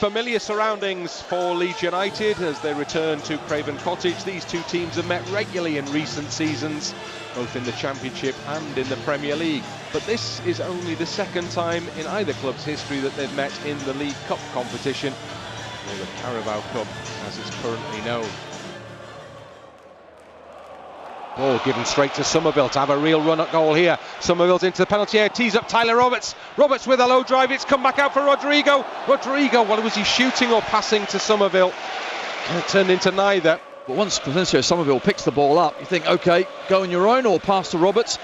Familiar surroundings for Leeds United as they return to Craven Cottage. These two teams have met regularly in recent seasons, both in the Championship and in the Premier League. But this is only the second time in either club's history that they've met in the League Cup competition, or the Carabao Cup as it's currently known. Ball given straight to Somerville to have a real run at goal here. Somerville's into the penalty area, tees up Tyler Roberts. Roberts with a low drive, it's come back out for Rodrigo. Well, was he shooting or passing to Somerville? It turned into neither. But once Florencio Somerville picks the ball up, you think, OK, go on your own or pass to Roberts.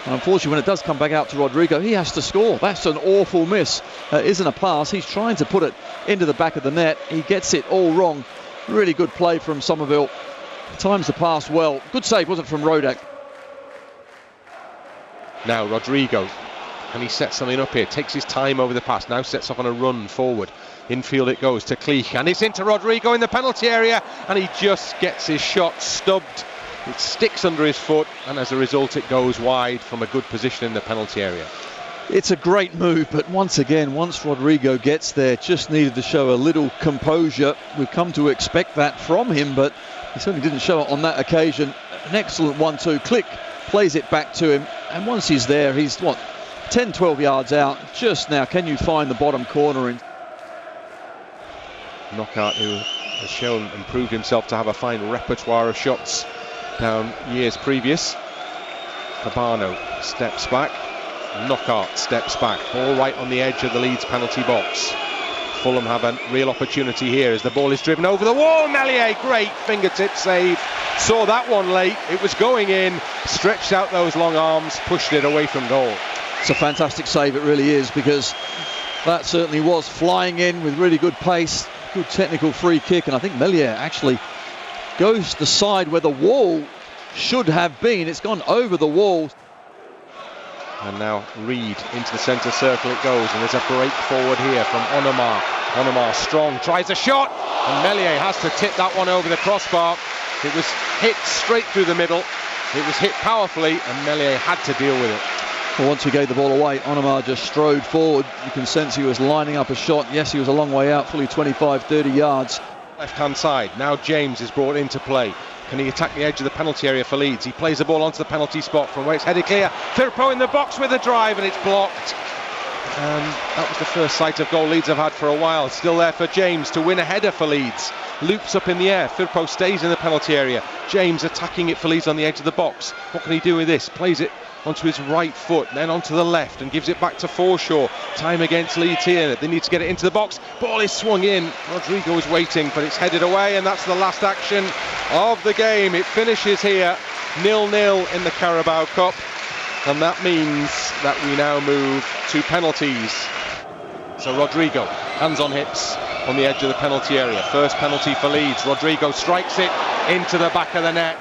And unfortunately, when it does come back out to Rodrigo, he has to score. That's an awful miss. Isn't a pass. He's trying to put it into the back of the net. He gets it all wrong. Really good play from Somerville. Times the pass well. Good save, wasn't it, from Rodak? Now Rodrigo, and he sets something up here, takes his time over the pass, now sets off on a run forward. Infield it goes to Cleach, and it's into Rodrigo in the penalty area, and he just gets his shot stubbed. It sticks under his foot, and as a result it goes wide from a good position in the penalty area. It's a great move, but once again, once Rodrigo gets there, just needed to show a little composure. We've come to expect that from him, but he certainly didn't show it on that occasion. An excellent 1-2. Click plays it back to him, and once he's there, he's 10-12 yards out. Just now, can you find the bottom corner? Knockout, who has shown and proved himself to have a fine repertoire of shots down years previous. Cabano steps back. Knockout steps back. Ball right on the edge of the Leeds penalty box. Fulham have a real opportunity here as the ball is driven over the wall. Meslier, great fingertip save. Saw that one late. It was going in. Stretched out those long arms, pushed it away from goal. It's a fantastic save, it really is, because that certainly was flying in with really good pace. Good technical free kick, and I think Meslier actually goes to the side where the wall should have been. It's gone over the wall. And now Reed into the centre circle it goes, and there's a break forward here from Onomar. Onomar strong, tries a shot, and Meslier has to tip that one over the crossbar. It was hit straight through the middle. It was hit powerfully, and Meslier had to deal with it. Well, once he gave the ball away, Onomar just strode forward. You can sense he was lining up a shot. Yes, he was a long way out, fully 25-30 yards. Left-hand side, now James is brought into play. Can he attack the edge of the penalty area for Leeds? He plays the ball onto the penalty spot from where it's headed clear. Firpo in the box with a drive, and it's blocked. And that was the first sight of goal Leeds have had for a while. Still there for James to win a header for Leeds. Loops up in the air. Firpo stays in the penalty area. James attacking it for Leeds on the edge of the box. What can he do with this? Plays it onto his right foot, then onto the left, and gives it back to Forshaw. Time against Leeds here. They need to get it into the box. Ball is swung in. Rodrigo is waiting, but it's headed away, and that's the last action of the game. It finishes here 0-0 in the Carabao Cup, and that means that we now move to penalties. So Rodrigo, hands on hips on the edge of the penalty area. First penalty for Leeds. Rodrigo strikes it into the back of the net.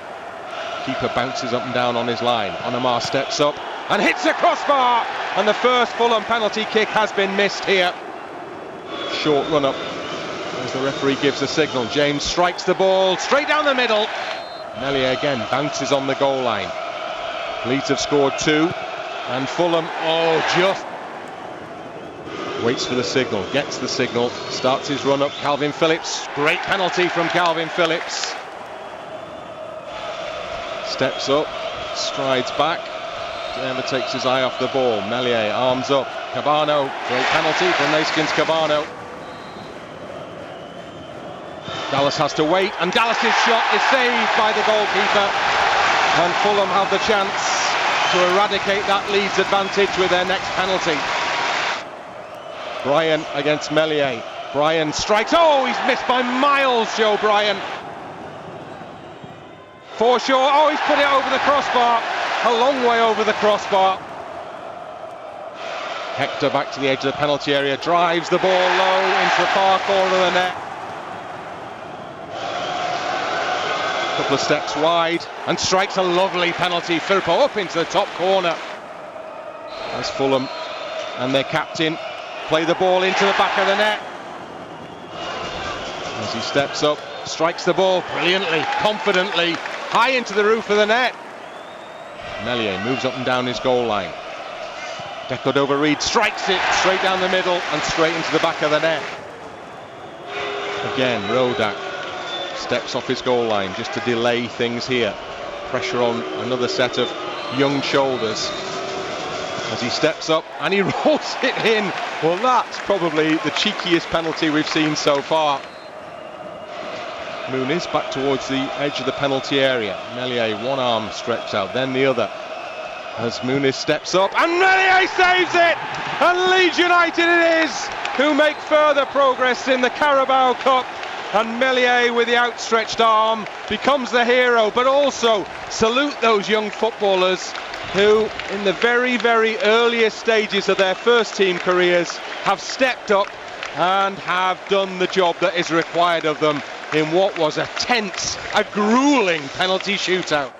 Keeper bounces up and down on his line. Onomar steps up and hits the crossbar, and the first Fulham penalty kick has been missed here. Short run up as the referee gives the signal. James strikes the ball straight down the middle. Meslier again bounces on the goal line. Leeds have scored 2, and Fulham, just waits for the signal, gets the signal, starts his run up. Calvin Phillips, great penalty from Calvin Phillips. Steps up, strides back, never takes his eye off the ball. Meslier, arms up. Cabano, great penalty from Naskins Cabano. Dallas has to wait, and Dallas's shot is saved by the goalkeeper. And Fulham have the chance to eradicate that Leeds advantage with their next penalty. Bryan against Meslier. Bryan strikes, he's missed by miles, Joe Bryan. Forshaw, he's put it over the crossbar, a long way over the crossbar. Hector back to the edge of the penalty area, drives the ball low into the far corner of the net. Couple of steps wide, and strikes a lovely penalty. Firpo up into the top corner. As Fulham and their captain play the ball into the back of the net. As he steps up, strikes the ball brilliantly, confidently, high into the roof of the net. Meslier moves up and down his goal line. Decoed over Reed, strikes it straight down the middle and straight into the back of the net. Again, Rodak steps off his goal line just to delay things here. Pressure on another set of young shoulders as he steps up and he rolls it in. Well, that's probably the cheekiest penalty we've seen so far. Muniz back towards the edge of the penalty area. Meslier, one arm stretched out, then the other. As Muniz steps up and Meslier saves it! And Leeds United it is who make further progress in the Carabao Cup. And Meslier, with the outstretched arm, becomes the hero, but also salute those young footballers who, in the very, very earliest stages of their first team careers, have stepped up and have done the job that is required of them in what was a tense, a grueling penalty shootout.